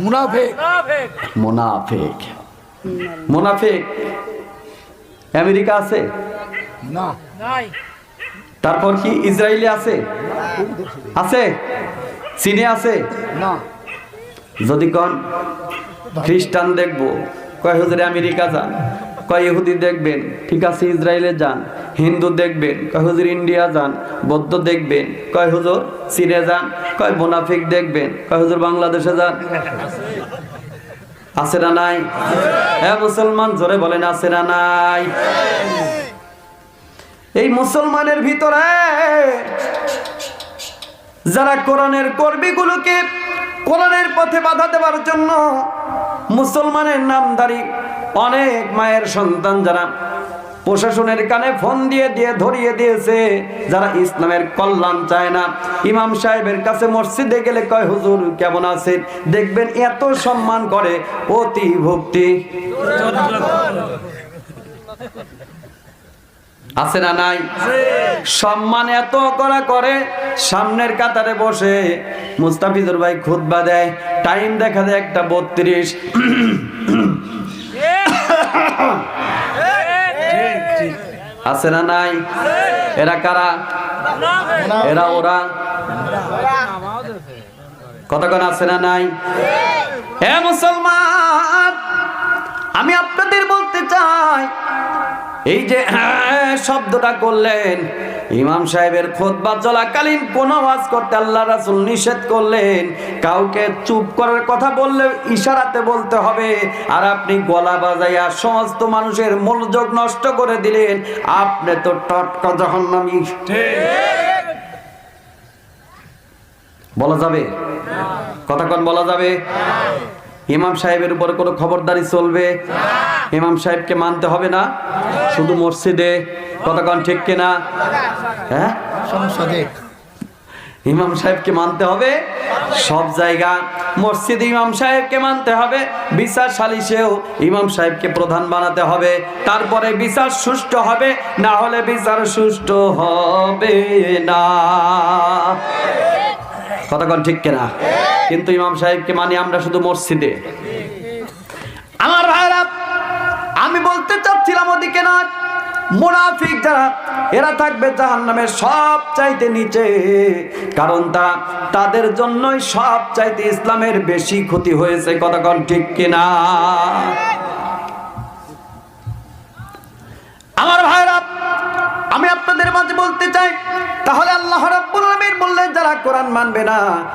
মুনাফিক মুনাফিক মুনাফিক আমেরিকা আছে না, তারপর কি ইসরায়েলে আছে আছে চীনে আছে না, যদি কোন খ্রিস্টান দেখবো কয় হুজুরে আমেরিকা যান, কয় ইহুদি দেখবেন ঠিক আছে ইসরায়েলে যান, হিন্দু দেখবেন কয় হুজুর ইন্ডিয়া যান, বৌদ্ধ দেখবেন কয় হুজুর চীনে যান, কয় মুনাফিক দেখবেন কয় হুজুর বাংলাদেশে যান। আছে না নাই? হ্যাঁ মুসলমান জোরে বলেন আছে না নাই? এই মুসলমানের ভিতরে যারা কোরআনের কর্মীগুলোকে কোরআনের পথে বাধা দেওয়ার জন্য মুসলমানের নামধারী অনেক মায়ের সন্তান যারা প্রশাসনের কানে ফোন দিয়ে দিয়ে ধরিয়ে দিয়েছে, যারা ইসলামের কল্যাণ চায় না, ইমাম সাহেবের কাছে মসজিদে গেলে কয় হুজুর কেমন আছেন, দেখবেন এত সম্মান করে অতি ভক্তি। আছে না নাই? সম্মান এত করা করে, সামনের কাতারে বসে মুস্তাফিজুর ভাই খুতবা দেয়, টাইম দেখা যায় 1:32। আছে না নাই? এরা কারা? এরা ওরা কতক্ষণ আছে না নাই? হে মুসলমান, আমি আপনাদের বলতে চাই, এই যে শব্দটা করলেন, ইমাম সাহেবের খুতবা চলাকালীন কোন ওয়াজ করতে আল্লাহ রাসূল নিষেধ করলেন। কাউকে চুপ করার কথা বললে ইশারাতে বলতে হবে, আর আপনি গলা বাজাইয়া সমস্ত মানুষের মনোযোগ নষ্ট করে দিলেন, আপনি তো টটকা জাহান্নামী। বলা যাবে? কতক্ষণ বলা যাবে? ইমাম সাহেবের উপর কোনো খবরদারি চলবে? ইমাম সাহেবকে মানতে হবে না শুধু মসজিদে? কতক্ষণ ঠিক কিনা? হ্যাঁ, সংসদে ইমাম সাহেবকে মানতে হবে সব জায়গা, মসজিদে ইমাম সাহেবকে মানতে হবে, বিচার সালিশেও ইমাম সাহেবকে প্রধান বানাতে হবে, তারপরে বিচার সুষ্ঠু হবে, না হলে বিচার সুষ্ঠু হবে না। কতক্ষণ ঠিক কিনা? কিন্তু ইমাম সাহেবকে মানি আমরা শুধু মসজিদে। আমার ভাইরা, আমি বলতে চাচ্ছিলাম ওদিকে না, মুনাফিক যারা এরা থাকবে জাহান্নামের সব চাইতে নিচে, কারণ তাদের জন্যই সব চাইতে ইসলামের বেশি ক্ষতি হয়েছে। কতক্ষণ ঠিক কিনা? আমার ভাইরা, আমি আপনাদের মাঝে বলতে চাই, তাহলে আল্লাহ রাব্বুল আলামিন বললেন যারা কোরআন মানবে না